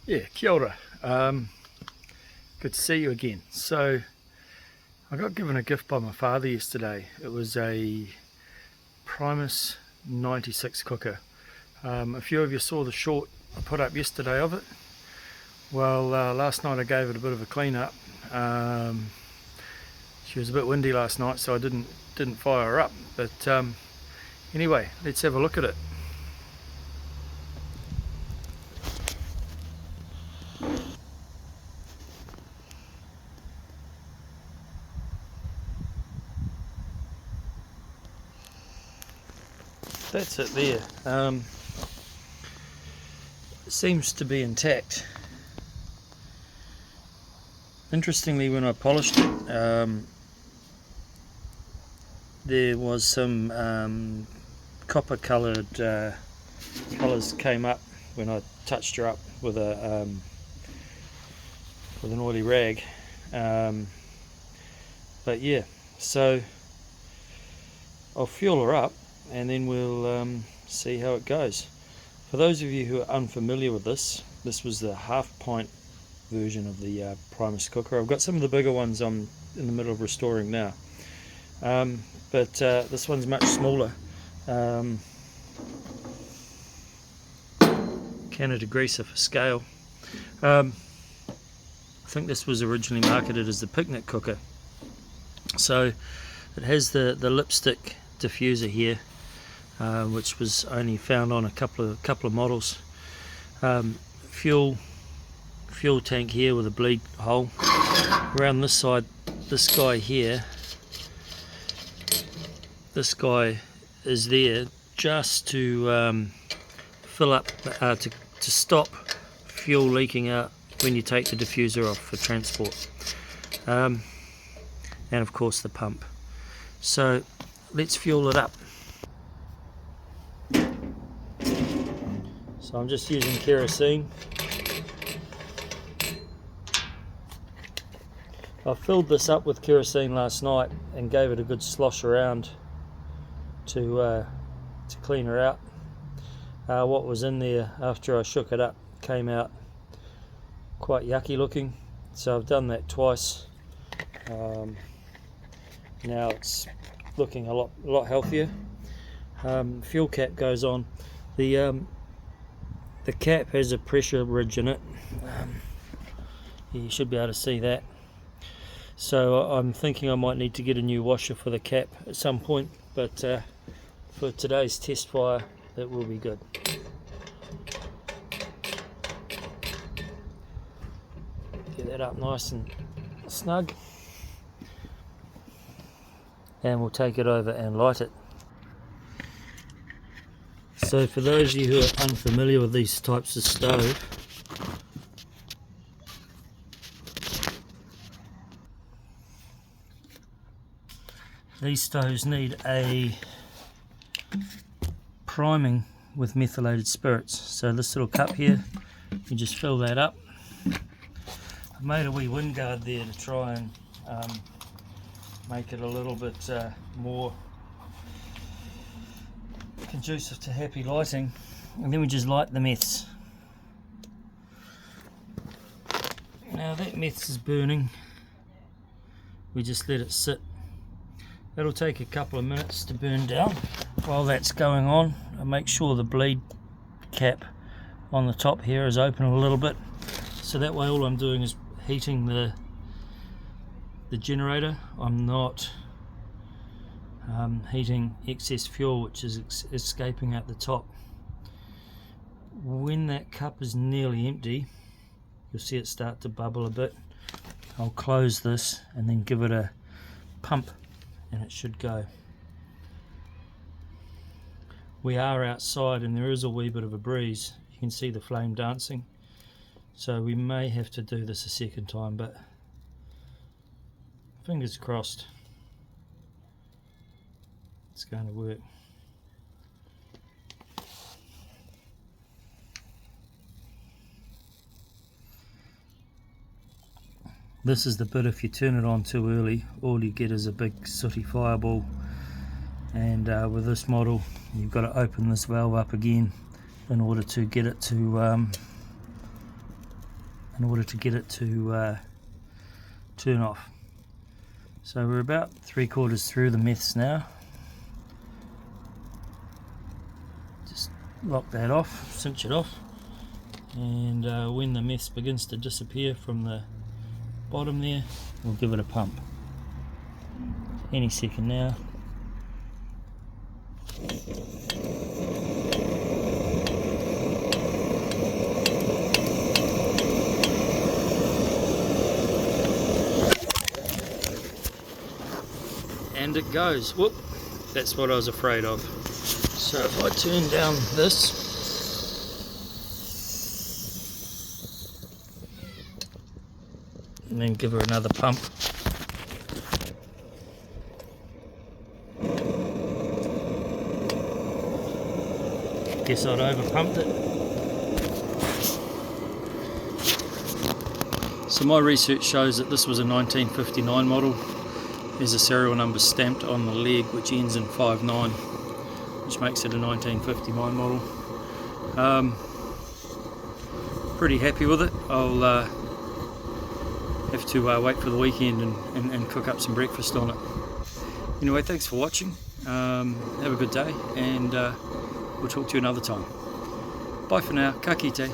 Yeah, kia ora. Good to see you again. So I got given a gift by my father yesterday. It was a Primus 96 cooker. A few of you saw the short I put up yesterday of it. Well, last night I gave it a bit of a clean up. She was a bit windy last night, so I didn't fire her up. But anyway, let's have a look at it. That's it there. It seems to be intact. Interestingly, when I polished it, there was some copper coloured colours came up when I touched her up with a with an oily rag. But yeah, so I'll fuel her up and then we'll see how it goes. For those of you who are unfamiliar with this was the half pint version of the Primus cooker. I've got some of the bigger ones I'm in the middle of restoring now, but this one's much smaller. Canada greaser for scale. I think this was originally marketed as the picnic cooker. So it has the lipstick diffuser here, which was only found on a couple of models. Fuel tank here with a bleed hole. Around this side, this guy here, this guy is there just to fill up, to stop fuel leaking out when you take the diffuser off for transport, and of course the pump. So let's fuel it up. So I'm just using kerosene. I filled this up with kerosene last night and gave it a good slosh around to clean her out. What was in there after I shook it up came out quite yucky looking, so I've done that twice. Now it's looking a lot healthier. Fuel cap goes on. The cap has a pressure ridge in it. You should be able to see that. So I'm thinking I might need to get a new washer for the cap at some point, but for today's test fire that will be good. Get that up nice and snug, and we'll take it over and light it. So for those of you who are unfamiliar with these types of stove, these stoves need a priming with methylated spirits. So this little cup here, you just fill that up. I've made a wee wind guard there to try and make it a little bit more conducive to happy lighting, and then we just light the meths. Now that meths is burning, we just let it sit. It'll take a couple of minutes to burn down. While that's going on, I make sure the bleed cap on the top here is open a little bit, so that way all I'm doing is heating the generator. I'm not heating excess fuel which is escaping out the top. When that cup is nearly empty, you'll see it start to bubble a bit. I'll close this and then give it a pump and it should go. We are outside and there is a wee bit of a breeze. You can see the flame dancing, so we may have to do this a second time, but fingers crossed it's going to work. This is the bit, if you turn it on too early, all you get is a big sooty fireball, and with this model you've got to open this valve up again in order to get it to in order to get it to turn off. So we're about 3/4 through the meths now. Just lock that off, cinch it off, and when the meths begins to disappear from the bottom there, we'll give it a pump. Any second now. And it goes. Whoop, that's what I was afraid of. So if I turn down this, and then give her another pump, guess I'd over pumped it. So my research shows that this was a 1959 model. There's a serial number stamped on the leg which ends in 59, which makes it a 1959 model. Pretty happy with it. I'll have to wait for the weekend and cook up some breakfast on it. Anyway, thanks for watching. Have a good day, and we'll talk to you another time. Bye for now. Ka kite.